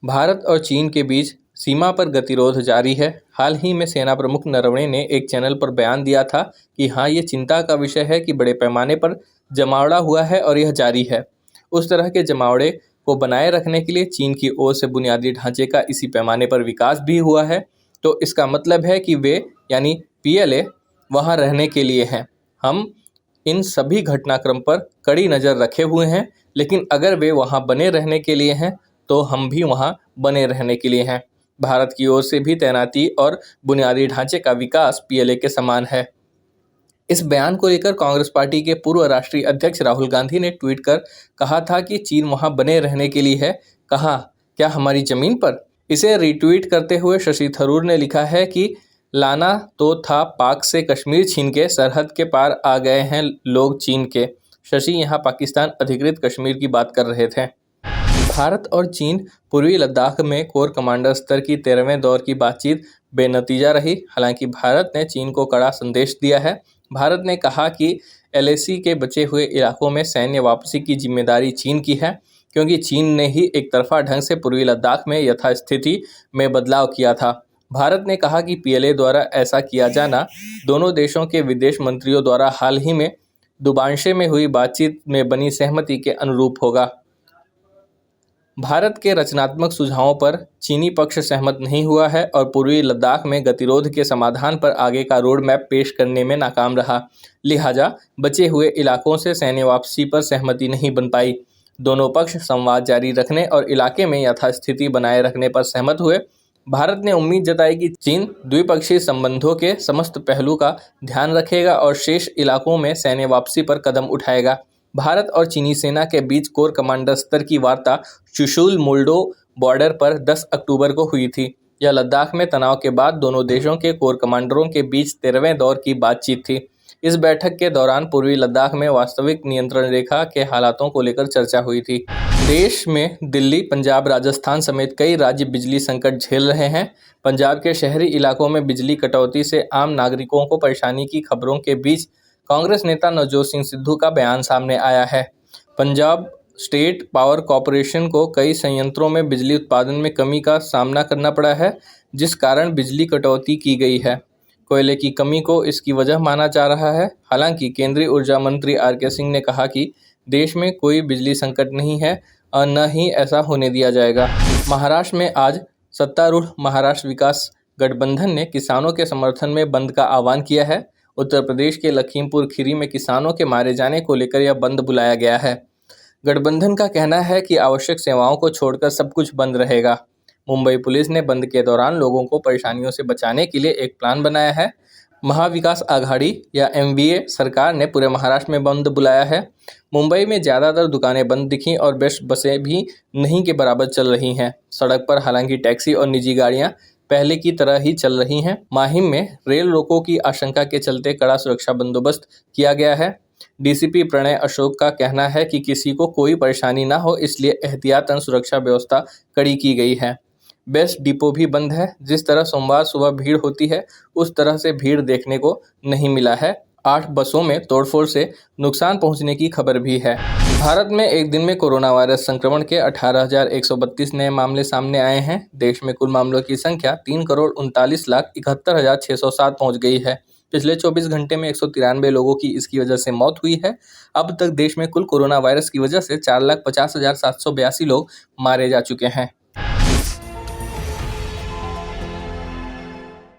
भारत और चीन के बीच सीमा पर गतिरोध जारी है। हाल ही में सेना प्रमुख नरवणे ने एक चैनल पर बयान दिया था कि हाँ, ये चिंता का विषय है कि बड़े पैमाने पर जमावड़ा हुआ है और यह जारी है। उस तरह के जमावड़े को बनाए रखने के लिए चीन की ओर से बुनियादी ढांचे का इसी पैमाने पर विकास भी हुआ है। तो इसका मतलब है कि वे यानी PLA वहाँ रहने के लिए हैं। हम इन सभी घटनाक्रम पर कड़ी नज़र रखे हुए हैं, लेकिन अगर वे वहाँ बने रहने के लिए हैं तो हम भी वहाँ बने रहने के लिए हैं। भारत की ओर से भी तैनाती और बुनियादी ढांचे का विकास PLA के समान है। इस बयान को लेकर कांग्रेस पार्टी के पूर्व राष्ट्रीय अध्यक्ष राहुल गांधी ने ट्वीट कर कहा था कि चीन वहां बने रहने के लिए है। कहा, क्या हमारी जमीन पर? इसे रीट्वीट करते हुए शशि थरूर ने लिखा है कि लाना तो था पाक से कश्मीर छीन के, सरहद के पार आ गए हैं लोग चीन के। शशि यहाँ पाकिस्तान अधिकृत कश्मीर की बात कर रहे थे। भारत और चीन पूर्वी लद्दाख में कोर कमांडर स्तर की 13वें दौर की बातचीत बेनतीजा रही। हालांकि भारत ने चीन को कड़ा संदेश दिया है। भारत ने कहा कि LAC के बचे हुए इलाकों में सैन्य वापसी की जिम्मेदारी चीन की है, क्योंकि चीन ने ही एक तरफा ढंग से पूर्वी लद्दाख में यथास्थिति में बदलाव किया था। भारत ने कहा कि PLA द्वारा ऐसा किया जाना दोनों देशों के विदेश मंत्रियों द्वारा हाल ही में दुबांशे में हुई बातचीत में बनी सहमति के अनुरूप होगा। भारत के रचनात्मक सुझावों पर चीनी पक्ष सहमत नहीं हुआ है और पूर्वी लद्दाख में गतिरोध के समाधान पर आगे का रोड मैप पेश करने में नाकाम रहा। लिहाजा बचे हुए इलाकों से सैन्य वापसी पर सहमति नहीं बन पाई। दोनों पक्ष संवाद जारी रखने और इलाके में यथास्थिति बनाए रखने पर सहमत हुए। भारत ने उम्मीद जताई कि चीन द्विपक्षीय संबंधों के समस्त पहलू का ध्यान रखेगा और शेष इलाकों में सैन्य वापसी पर कदम उठाएगा। भारत और चीनी सेना के बीच कोर कमांडर स्तर की वार्ता चुशुल मोल्डो बॉर्डर पर 10 अक्टूबर को हुई थी। यह लद्दाख में तनाव के बाद दोनों देशों के कोर कमांडरों के बीच 13वें दौर की बातचीत थी। इस बैठक के दौरान पूर्वी लद्दाख में वास्तविक नियंत्रण रेखा के हालातों को लेकर चर्चा हुई थी। देश में दिल्ली, पंजाब, राजस्थान समेत कई राज्य बिजली संकट झेल रहे हैं। पंजाब के शहरी इलाकों में बिजली कटौती से आम नागरिकों को परेशानी की खबरों के बीच कांग्रेस नेता नवजोत सिंह सिद्धू का बयान सामने आया है। पंजाब स्टेट पावर कॉरपोरेशन को कई संयंत्रों में बिजली उत्पादन में कमी का सामना करना पड़ा है, जिस कारण बिजली कटौती की गई है। कोयले की कमी को इसकी वजह माना जा रहा है। हालांकि केंद्रीय ऊर्जा मंत्री RK सिंह ने कहा कि देश में कोई बिजली संकट नहीं है और न ही ऐसा होने दिया जाएगा। महाराष्ट्र में आज सत्तारूढ़ महाराष्ट्र विकास गठबंधन ने किसानों के समर्थन में बंद का आह्वान किया है। उत्तर प्रदेश के लखीमपुर खीरी में किसानों के मारे जाने को लेकर यह बंद बुलाया गया है। गठबंधन का कहना है कि आवश्यक सेवाओं को छोड़कर सब कुछ बंद रहेगा। मुंबई पुलिस ने बंद के दौरान लोगों को परेशानियों से बचाने के लिए एक प्लान बनाया है। महाविकास आघाड़ी या MVA सरकार ने पूरे महाराष्ट्र में बंद बुलाया है। मुंबई में ज़्यादातर दुकानें बंद दिखीं और बसें भी नहीं के बराबर चल रही हैं। सड़क पर हालांकि टैक्सी और निजी गाड़ियां पहले की तरह ही चल रही हैं। माहिम में रेल रोको की आशंका के चलते कड़ा सुरक्षा बंदोबस्त किया गया है। DCP प्रणय अशोक का कहना है कि किसी को कोई परेशानी ना हो, इसलिए एहतियातन सुरक्षा व्यवस्था कड़ी की गई है। बेस्ट डिपो भी बंद है। जिस तरह सोमवार सुबह भीड़ होती है, उस तरह से भीड़ देखने को नहीं मिला है। 8 बसों में तोड़फोड़ से नुकसान पहुंचने की खबर भी है। भारत में एक दिन में कोरोना वायरस संक्रमण के 18,132 नए मामले सामने आए हैं। देश में कुल मामलों की संख्या 3,39,71,607 पहुंच गई है। पिछले 24 घंटे में 193 लोगों की इसकी वजह से मौत हुई है। अब तक देश में कुल कोरोना वायरस की वजह से 4,50,782 लोग मारे जा चुके हैं।